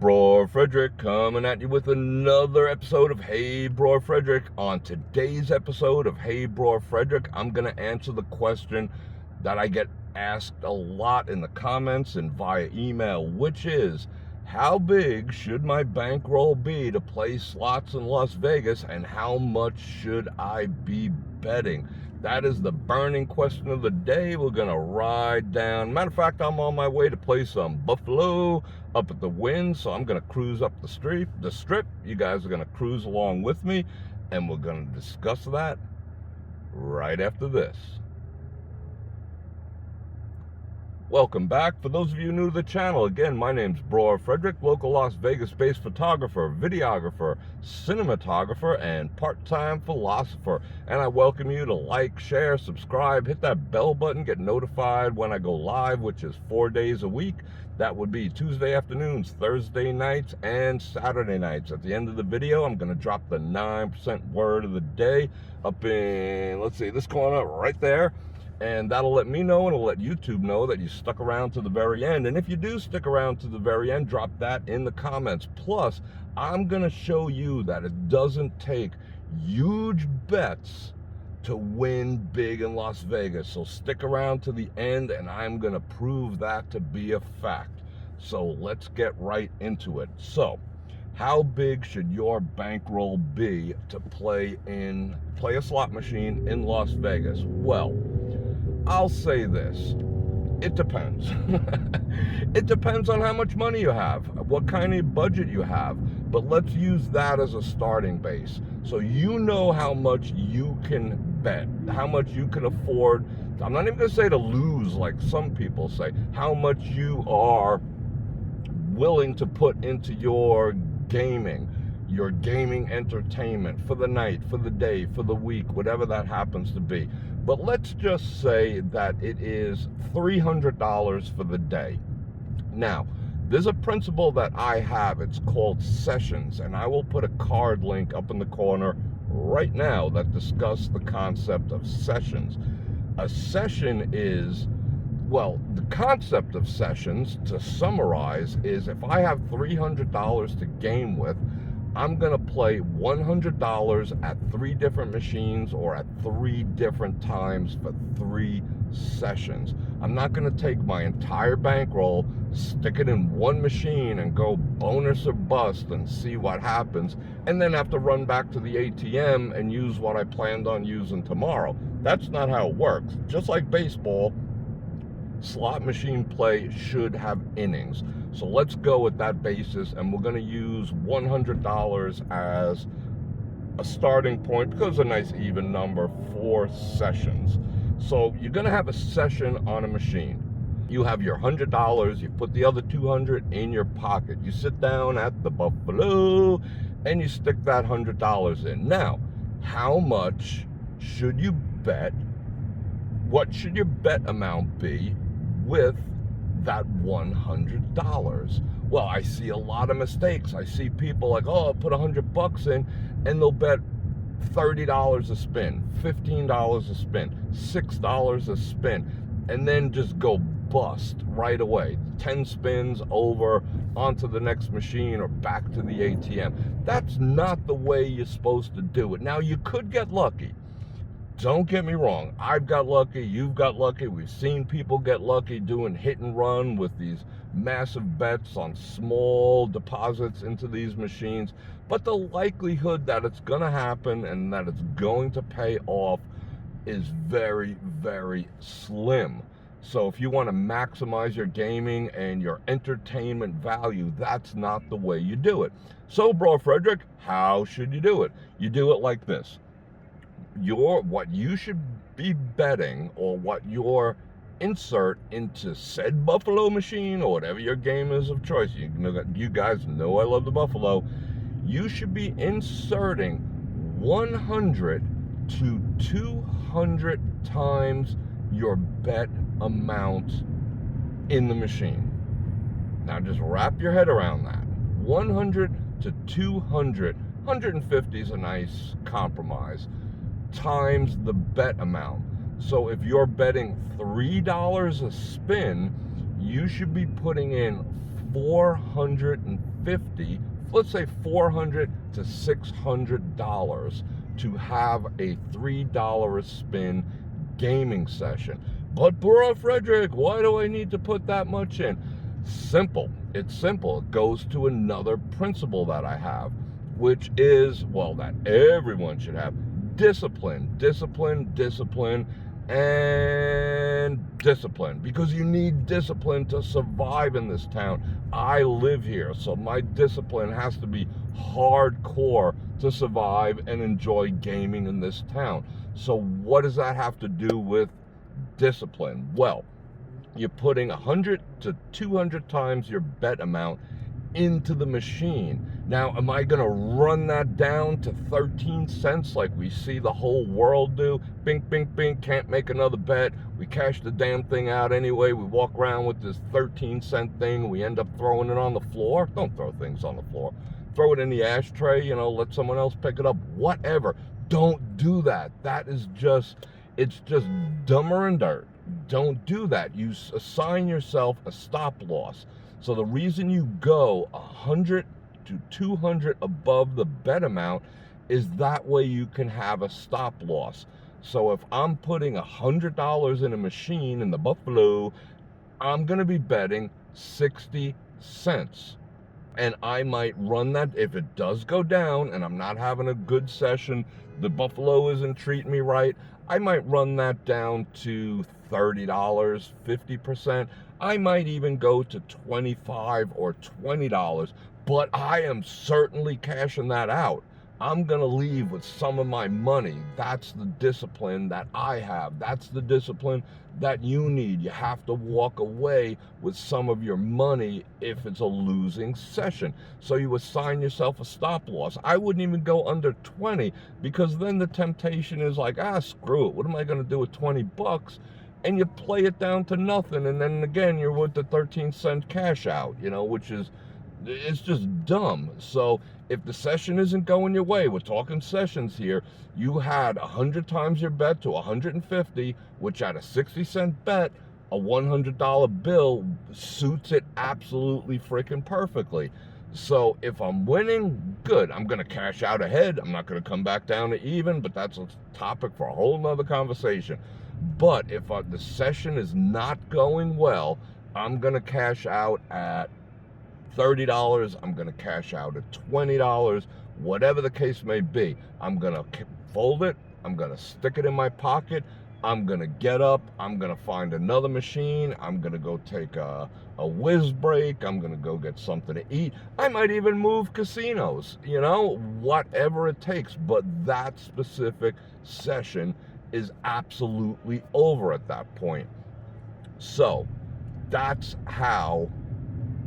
Bror Fredrik coming at you with another episode of Hey Bror Fredrik. On today's episode of Hey Bror Fredrik, I'm going to answer the question that I get asked a lot in the comments and via email, which is, how big should my bankroll be to play slots in Las Vegas, and how much should I be betting? That is the burning question of the day. We're going to ride down. Matter of fact, I'm on my way to play some Buffalo up at the Wynn, so I'm going to cruise up the strip. You guys are going to cruise along with me, and we're going to discuss that right after this. Welcome back. For those of you new to the channel, again, my name's Bror Fredrik, local Las Vegas-based photographer, videographer, cinematographer, and part-time philosopher. And I welcome you to like, share, subscribe, hit that bell button, get notified when I go live, which is 4 days a week. That would be Tuesday afternoons, Thursday nights, and Saturday nights. At the end of the video, I'm going to drop the 9% word of the day up in, let's see, this corner right there. And that'll let me know, and it'll let YouTube know that you stuck around to the very end. And if you do stick around to the very end, drop that in the comments. Plus, I'm going to show you that it doesn't take huge bets to win big in Las Vegas. So stick around to the end, and I'm going to prove that to be a fact. So let's get right into it. So, how big should your bankroll be to play a slot machine in Las Vegas? Well, I'll say this, it depends. It depends on how much money you have, what kind of budget you have, but let's use that as a starting base. So you know how much you can bet, how much you can afford. I'm not even gonna say to lose like some people say, how much you are willing to put into your gaming entertainment for the night, for the day, for the week, whatever that happens to be. But let's just say that it is $300 for the day. Now, there's a principle that I have. It's called sessions, and I will put a card link up in the corner right now that discusses the concept of sessions. A session is, well, the concept of sessions, to summarize, is if I have $300 to game with, I'm going to play $100 at 3 different machines or at 3 different times for 3 sessions. I'm not going to take my entire bankroll, stick it in one machine and go bonus or bust and see what happens, and then have to run back to the ATM and use what I planned on using tomorrow. That's not how it works. Just like baseball, slot machine play should have innings. So let's go with that basis, and we're going to use $100 as a starting point because it's a nice even number for sessions. So you're going to have a session on a machine. You have your $100, you put the other $200 in your pocket. You sit down at the Buffalo and you stick that $100 in. Now, how much should you bet? What should your bet amount be with that $100? Well, I see a lot of mistakes. I see people like, oh, I'll put $100 in, and they'll bet $30 a spin, $15 a spin, $6 a spin, and then just go bust right away. 10 spins over onto the next machine or back to the ATM. That's not the way you're supposed to do it. Now, you could get lucky. Don't get me wrong, I've got lucky, you've got lucky, we've seen people get lucky doing hit and run with these massive bets on small deposits into these machines, but the likelihood that it's going to happen and that it's going to pay off is very, very slim. So if you want to maximize your gaming and your entertainment value, that's not the way you do it. So, Bror Fredrik, how should you do it? You do it like this. What you should be betting, or what your insert into said Buffalo machine or whatever your game is of choice, you guys know I love the Buffalo, you should be inserting 100 to 200 times your bet amount in the machine. Now just wrap your head around that. 100 to 200, 150 is a nice compromise, times the bet amount. So if you're betting $3 a spin, you should be putting in $450 $450, let's say $400 to $600 to have a $3 a spin gaming session. But Bror Fredrik, why do I need to put that much in? Simple. It's simple. It goes to another principle that I have, which is, well, that everyone should have: discipline, discipline, discipline, and discipline. Because you need discipline to survive in this town. I live here, so my discipline has to be hardcore to survive and enjoy gaming in this town. So what does that have to do with discipline? Well, you're putting 100 to 200 times your bet amount into the machine. Now, am I going to run that down to 13 cents like we see the whole world do? Bink, bink, bink, can't make another bet. We cash the damn thing out anyway. We walk around with this 13-cent thing. We end up throwing it on the floor. Don't throw things on the floor. Throw it in the ashtray, let someone else pick it up. Whatever. Don't do that. That is it's just dumber and dirt. Don't do that. You assign yourself a stop loss. So the reason you go 100 to 200 above the bet amount is that way you can have a stop loss. So if I'm putting $100 in a machine in the Buffalo, I'm going to be betting 60 cents. And I might run that. If it does go down and I'm not having a good session, the Buffalo isn't treating me right, I might run that down to $30, 50%. I might even go to $25 or $20, but I am certainly cashing that out. I'm going to leave with some of my money. That's the discipline that I have. That's the discipline that you need. You have to walk away with some of your money if it's a losing session. So you assign yourself a stop loss. I wouldn't even go under 20, because then the temptation is like, screw it. What am I going to do with 20 bucks? And you play it down to nothing. And then again, you're with the 13-cent cash out, which is, it's just dumb. So if the session isn't going your way, we're talking sessions here, you had 100 times your bet to 150, which at a 60-cent bet, a $100 bill suits it absolutely freaking perfectly. So if I'm winning, good. I'm going to cash out ahead. I'm not going to come back down to even, but that's a topic for a whole nother conversation. But if the session is not going well, I'm going to cash out at $30, I'm going to cash out at $20, whatever the case may be. I'm going to fold it, I'm going to stick it in my pocket, I'm going to get up, I'm going to find another machine, I'm going to go take a whiz break, I'm going to go get something to eat. I might even move casinos, whatever it takes. But that specific session is absolutely over at that point. So that's how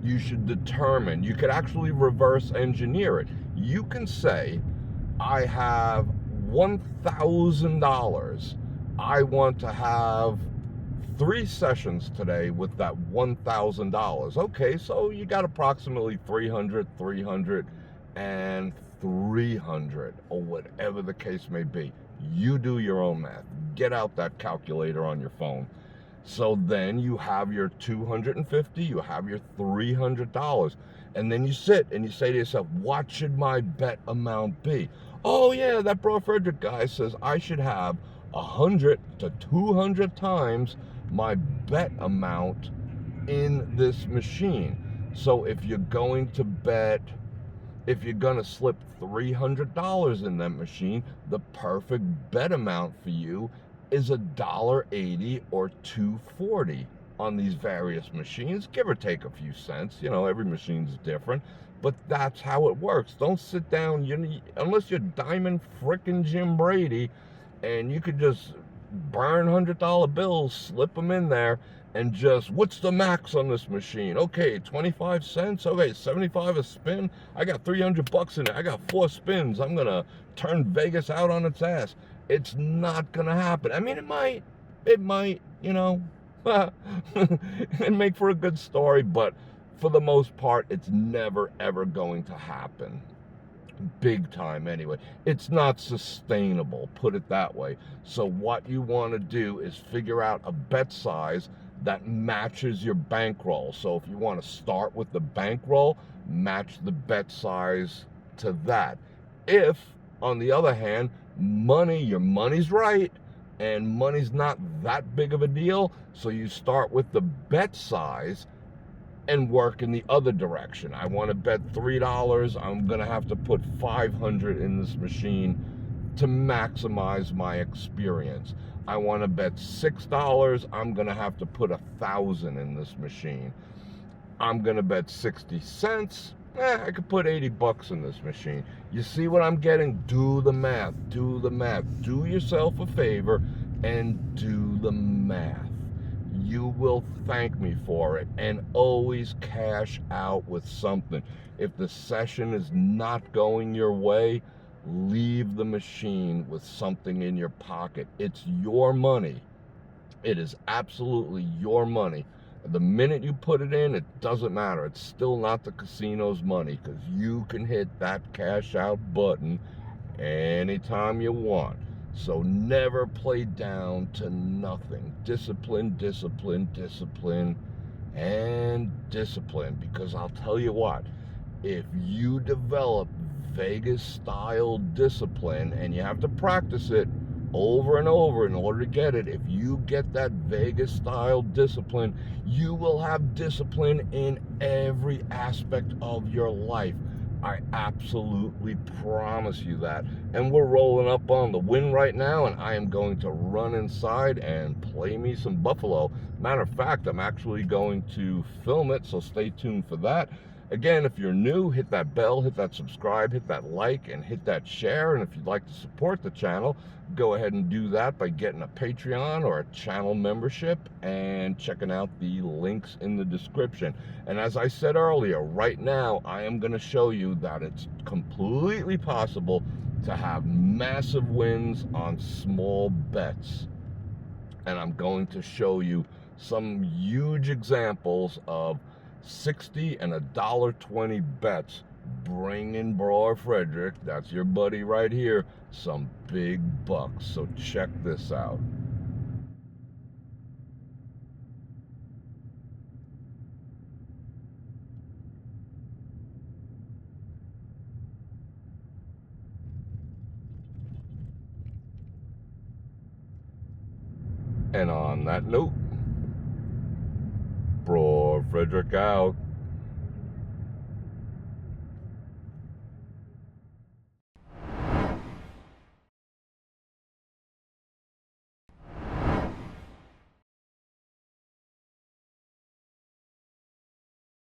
you should determine. You could actually reverse engineer it. You can say, I have $1,000. I want to have 3 sessions today with that $1,000. Okay, so you got approximately 300, and 300, or whatever the case may be. You do your own math. Get out that calculator on your phone. So then you have your 250, you have your $300, and then you sit and you say to yourself, what should my bet amount be? Oh yeah, that Bror Fredrik guy says I should have 100 to 200 times my bet amount in this machine. So if you're going to slip $300 in that machine, the perfect bet amount for you is $1.80 or $2.40 on these various machines, give or take a few cents. Every machine's different, but that's how it works. Don't sit down, unless you're Diamond frickin' Jim Brady, and you could just burn $100 bills, slip them in there, and just, what's the max on this machine? Okay, 25 cents. Okay, 75 a spin. I got 300 bucks in it. I got 4 spins. I'm gonna turn Vegas out on its ass. It's not gonna happen. I mean, it might, it make for a good story, but for the most part, it's never ever going to happen. Big time anyway. It's not sustainable, put it that way. So what you want to do is figure out a bet size that matches your bankroll. So if you want to start with the bankroll, match the bet size to that. If, on the other hand, your money's right, and money's not that big of a deal, so you start with the bet size and work in the other direction. I want to bet $3. I'm going to have to put 500 in this machine to maximize my experience. I want to bet $6. I'm going to have to put 1,000 in this machine. I'm going to bet 60 cents. I could put 80 bucks in this machine. You see what I'm getting? Do the math. Do the math. Do yourself a favor and do the math. You will thank me for it, and always cash out with something. If the session is not going your way, leave the machine with something in your pocket. It's your money. It is absolutely your money. The minute you put it in, it doesn't matter. It's still not the casino's money, because you can hit that cash out button anytime you want. So never play down to nothing. Discipline, discipline, discipline, and discipline. Because I'll tell you what, if you develop Vegas-style discipline, and you have to practice it over and over in order to get it, if you get that Vegas-style discipline, you will have discipline in every aspect of your life. I absolutely promise you that. And we're rolling up on the win right now, and I am going to run inside and play me some Buffalo. Matter of fact, I'm actually going to film it, so stay tuned for that. Again, if you're new, hit that bell, hit that subscribe, hit that like, and hit that share. And if you'd like to support the channel, go ahead and do that by getting a Patreon or a channel membership and checking out the links in the description. And as I said earlier, right now I am going to show you that it's completely possible to have massive wins on small bets. And I'm going to show you some huge examples of 60 and $1.20 bets, bringing Bror Fredrik, that's your buddy right here, some big bucks. So check this out. And on that note, Bror Fredrik out.